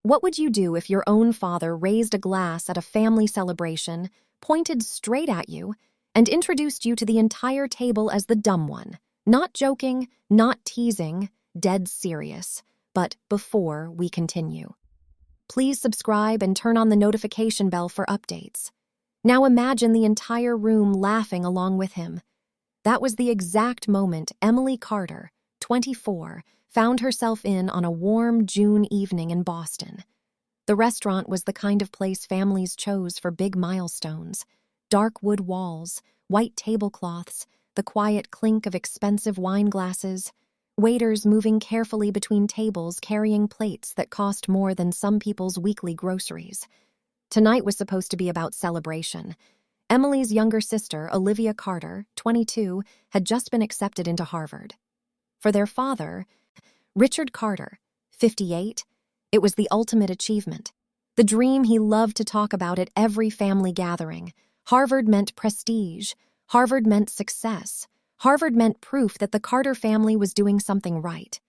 What would you do if your own father raised a glass at a family celebration, pointed straight at you, and introduced you to the entire table as the dumb one? Not joking, not teasing, dead serious. But before we continue, please subscribe and turn on the notification bell for updates. Now imagine the entire room laughing along with him. That was the exact moment Emily Carter, 24, found herself in on a warm June evening in Boston. The restaurant was the kind of place families chose for big milestones. Dark wood walls, white tablecloths, the quiet clink of expensive wine glasses, waiters moving carefully between tables carrying plates that cost more than some people's weekly groceries. Tonight was supposed to be about celebration. Emily's younger sister, Olivia Carter, 22, had just been accepted into Harvard. For their father, Richard Carter, 58, it was the ultimate achievement. The dream he loved to talk about at every family gathering. Harvard meant prestige. Harvard meant success. Harvard meant proof that the Carter family was doing something right.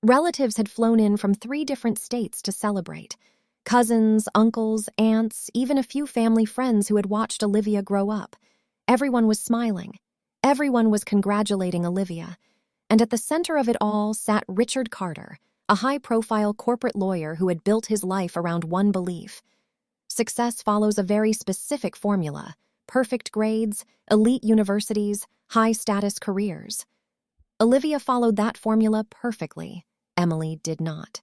Relatives had flown in from 3 different states to celebrate. Cousins, uncles, aunts, even a few family friends who had watched Olivia grow up. Everyone was smiling. Everyone was congratulating Olivia. And at the center of it all sat Richard Carter, a high-profile corporate lawyer who had built his life around one belief. Success follows a very specific formula: perfect grades, elite universities, high-status careers. Olivia followed that formula perfectly. Emily did not.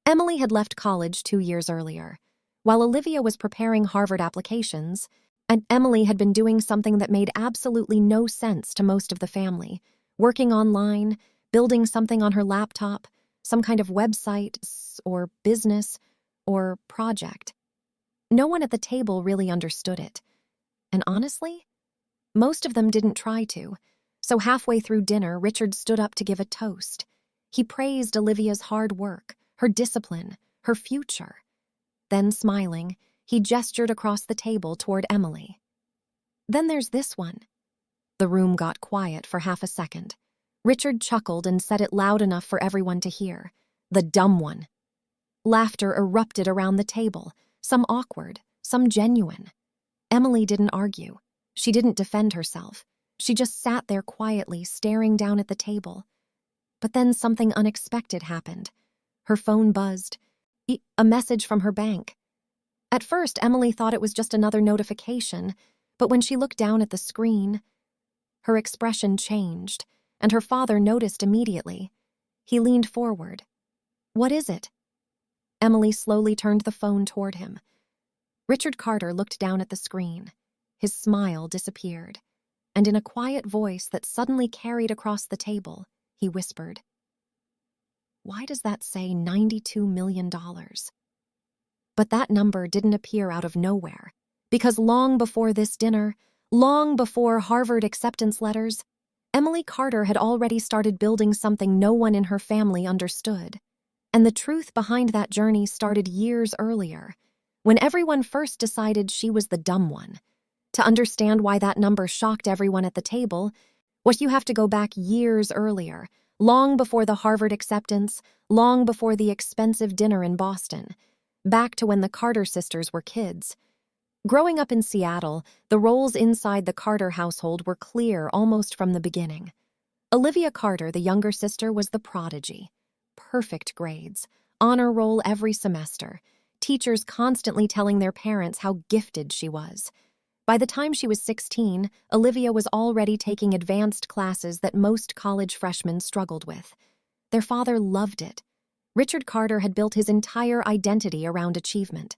Emily had left college 2 years earlier. While Olivia was preparing Harvard applications, and Emily had been doing something that made absolutely no sense to most of the family, working online, building something on her laptop, some kind of website or business or project. No one at the table really understood it. And honestly, most of them didn't try to. So halfway through dinner, Richard stood up to give a toast. He praised Olivia's hard work, her discipline, her future. Then, smiling, he gestured across the table toward Emily. "Then there's this one." The room got quiet for half a second. Richard chuckled and said it loud enough for everyone to hear. "The dumb one." Laughter erupted around the table, some awkward, some genuine. Emily didn't argue. She didn't defend herself. She just sat there quietly, staring down at the table. But then something unexpected happened. Her phone buzzed. A message from her bank. At first, Emily thought it was just another notification, but when she looked down at the screen, her expression changed, and her father noticed immediately. He leaned forward. "What is it?" Emily slowly turned the phone toward him. Richard Carter looked down at the screen. His smile disappeared, and in a quiet voice that suddenly carried across the table, he whispered, "Why does that say $92 million? But that number didn't appear out of nowhere, because long before this dinner, long before Harvard acceptance letters, Emily Carter had already started building something no one in her family understood. And the truth behind that journey started years earlier, when everyone first decided she was the dumb one. To understand why that number shocked everyone at the table, you have to go back years earlier, long before the Harvard acceptance, long before the expensive dinner in Boston, back to when the Carter sisters were kids. Growing up in Seattle, the roles inside the Carter household were clear almost from the beginning. Olivia Carter, the younger sister, was the prodigy. Perfect grades, honor roll every semester, teachers constantly telling their parents how gifted she was. By the time she was 16, Olivia was already taking advanced classes that most college freshmen struggled with. Their father loved it. Richard Carter had built his entire identity around achievement.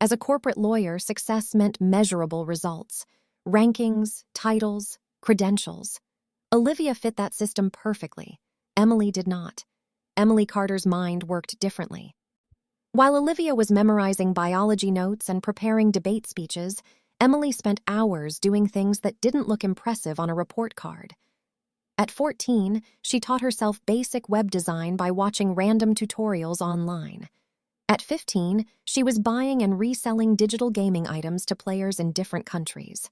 As a corporate lawyer, success meant measurable results, rankings, titles, credentials. Olivia fit that system perfectly. Emily did not. Emily Carter's mind worked differently. While Olivia was memorizing biology notes and preparing debate speeches, Emily spent hours doing things that didn't look impressive on a report card. At 14, she taught herself basic web design by watching random tutorials online. At 15, she was buying and reselling digital gaming items to players in different countries.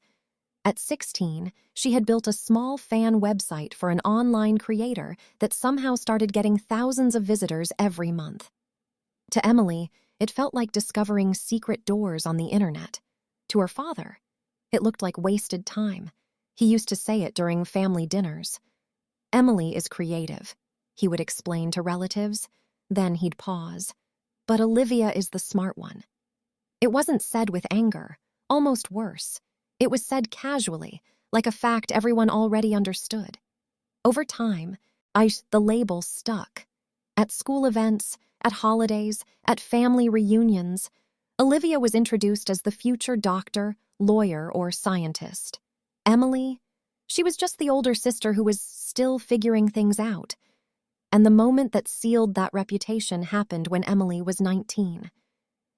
At 16, she had built a small fan website for an online creator that somehow started getting thousands of visitors every month. To Emily, it felt like discovering secret doors on the internet. To her father, it looked like wasted time. He used to say it during family dinners. Emily is creative, he would explain to relatives. Then he'd pause. But Olivia is the smart one. It wasn't said with anger, almost worse. It was said casually, like a fact everyone already understood. Over time, the label stuck. At school events, at holidays, at family reunions, Olivia was introduced as the future doctor, lawyer, or scientist. Emily, she was just the older sister who was still figuring things out. And the moment that sealed that reputation happened when Emily was 19.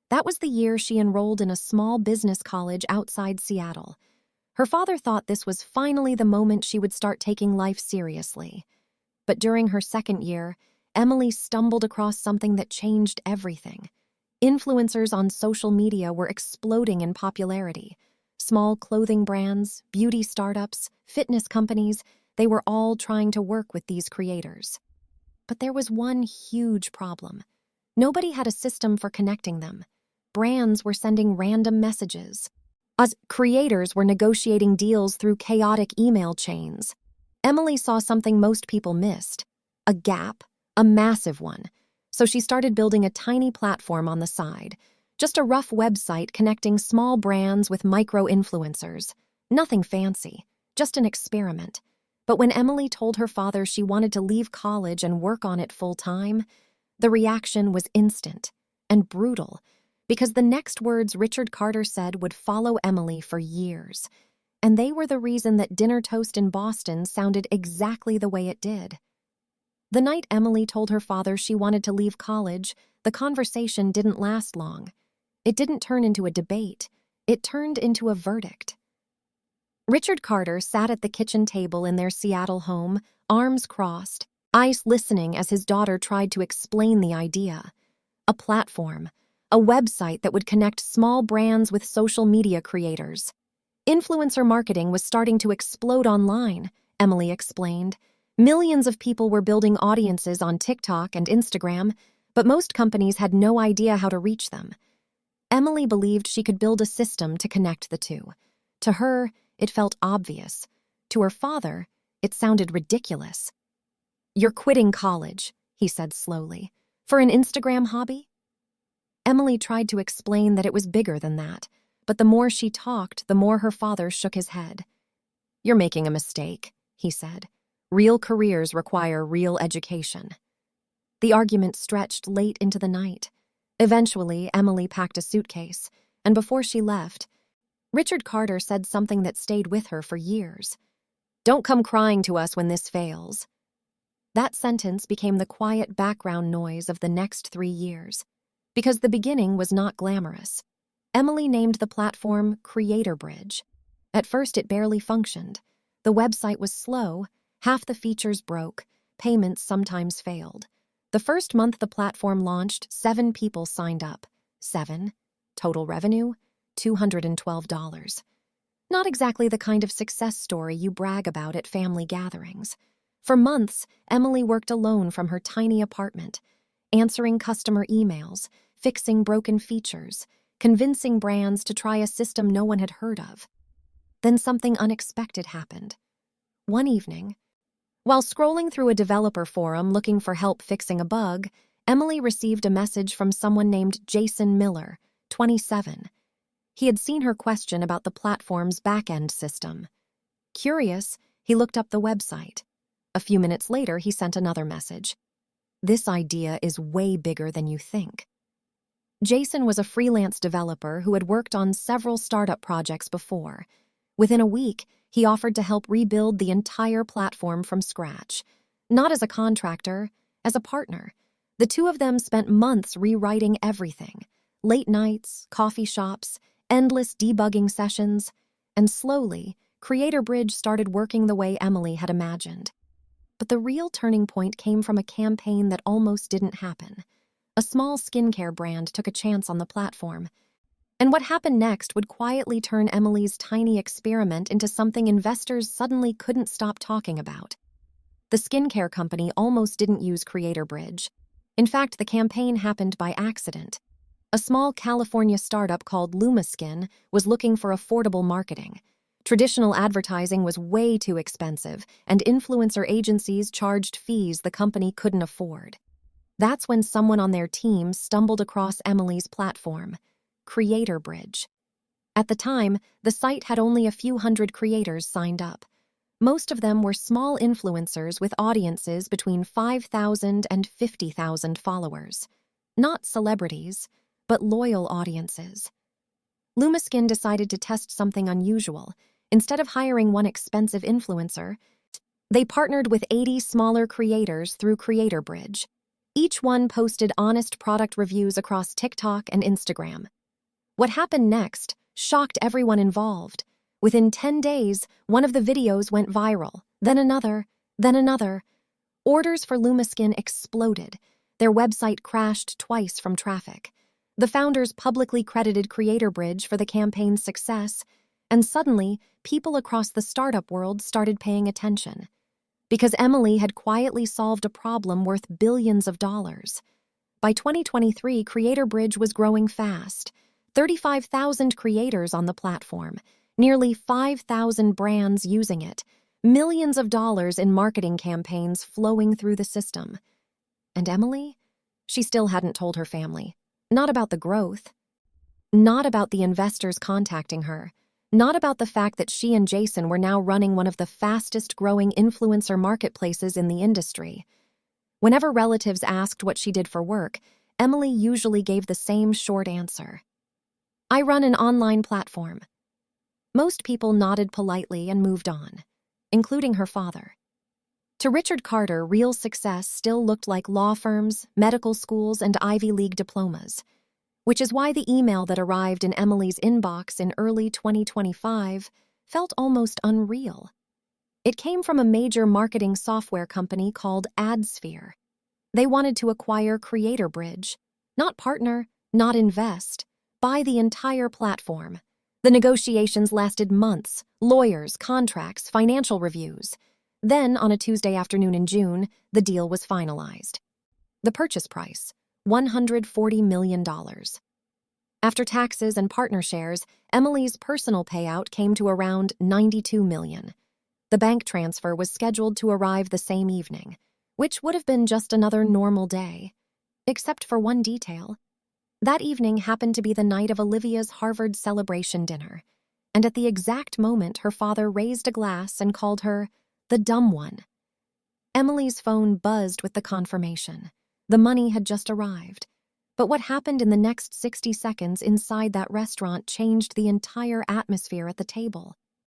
That was the year she enrolled in a small business college outside Seattle. Her father thought this was finally the moment she would start taking life seriously. But during her second year, Emily stumbled across something that changed everything. Influencers on social media were exploding in popularity. Small clothing brands, beauty startups, fitness companies, they were all trying to work with these creators. But there was one huge problem. Nobody had a system for connecting them. Brands were sending random messages. As creators were negotiating deals through chaotic email chains. Emily saw something most people missed. A gap, a massive one. So she started building a tiny platform on the side. Just a rough website connecting small brands with micro-influencers. Nothing fancy, just an experiment. But when Emily told her father she wanted to leave college and work on it full-time, the reaction was instant and brutal, because the next words Richard Carter said would follow Emily for years. And they were the reason that Dinner Toast in Boston sounded exactly the way it did. The night Emily told her father she wanted to leave college, the conversation didn't last long. It didn't turn into a debate. It turned into a verdict. Richard Carter sat at the kitchen table in their Seattle home, arms crossed, eyes listening as his daughter tried to explain the idea. A platform, a website that would connect small brands with social media creators. Influencer marketing was starting to explode online, Emily explained. Millions of people were building audiences on TikTok and Instagram, but most companies had no idea how to reach them. Emily believed she could build a system to connect the two. To her, it felt obvious. To her father, it sounded ridiculous. "You're quitting college," he said slowly. "For an Instagram hobby?" Emily tried to explain that it was bigger than that, but the more she talked, the more her father shook his head. "You're making a mistake," he said. "Real careers require real education." The argument stretched late into the night. Eventually, Emily packed a suitcase, and before she left, Richard Carter said something that stayed with her for years. "Don't come crying to us when this fails." That sentence became the quiet background noise of the next 3 years. Because the beginning was not glamorous. Emily named the platform Creator Bridge. At first, it barely functioned. The website was slow, half the features broke, payments sometimes failed. The first month the platform launched, 7 people signed up. 7. Total revenue? $212. Not exactly the kind of success story you brag about at family gatherings. For months, Emily worked alone from her tiny apartment, answering customer emails, fixing broken features, convincing brands to try a system no one had heard of. Then something unexpected happened. One evening, while scrolling through a developer forum looking for help fixing a bug, Emily received a message from someone named Jason Miller, 27. He had seen her question about the platform's back-end system. Curious, he looked up the website. A few minutes later, he sent another message. "This idea is way bigger than you think." Jason was a freelance developer who had worked on several startup projects before. Within a week, he offered to help rebuild the entire platform from scratch. Not as a contractor, as a partner. The two of them spent months rewriting everything. Late nights, coffee shops, endless debugging sessions, and slowly, Creator Bridge started working the way Emily had imagined. But the real turning point came from a campaign that almost didn't happen. A small skincare brand took a chance on the platform. And what happened next would quietly turn Emily's tiny experiment into something investors suddenly couldn't stop talking about. The skincare company almost didn't use Creator Bridge. In fact, the campaign happened by accident. A small California startup called LumaSkin was looking for affordable marketing. Traditional advertising was way too expensive, and influencer agencies charged fees the company couldn't afford. That's when someone on their team stumbled across Emily's platform, CreatorBridge. At the time, the site had only a few hundred creators signed up. Most of them were small influencers with audiences between 5,000 and 50,000 followers. Not celebrities, but loyal audiences. LumaSkin decided to test something unusual. Instead of hiring one expensive influencer, they partnered with 80 smaller creators through CreatorBridge. Each one posted honest product reviews across TikTok and Instagram. What happened next shocked everyone involved. Within 10 days, one of the videos went viral, then another, then another. Orders for LumaSkin exploded. Their website crashed twice from traffic. The founders publicly credited CreatorBridge for the campaign's success, and suddenly, people across the startup world started paying attention. Because Emily had quietly solved a problem worth billions of dollars. By 2023, CreatorBridge was growing fast. 35,000 creators on the platform, nearly 5,000 brands using it, millions of dollars in marketing campaigns flowing through the system. And Emily? She still hadn't told her family. Not about the growth. Not about the investors contacting her. Not about the fact that she and Jason were now running one of the fastest-growing influencer marketplaces in the industry. Whenever relatives asked what she did for work, Emily usually gave the same short answer. I run an online platform. Most people nodded politely and moved on, including her father. To Richard Carter, real success still looked like law firms, medical schools, and Ivy League diplomas, which is why the email that arrived in Emily's inbox in early 2025 felt almost unreal. It came from a major marketing software company called AdSphere. They wanted to acquire CreatorBridge, not partner, not invest, buy the entire platform. The negotiations lasted months, lawyers, contracts, financial reviews. Then, on a Tuesday afternoon in June, the deal was finalized. The purchase price, $140 million. After taxes and partner shares, Emily's personal payout came to around $92 million. The bank transfer was scheduled to arrive the same evening, which would have been just another normal day, except for one detail. That evening happened to be the night of Olivia's Harvard celebration dinner, and at the exact moment her father raised a glass and called her the dumb one. Emily's phone buzzed with the confirmation. The money had just arrived. But what happened in the next 60 seconds inside that restaurant changed the entire atmosphere at the table.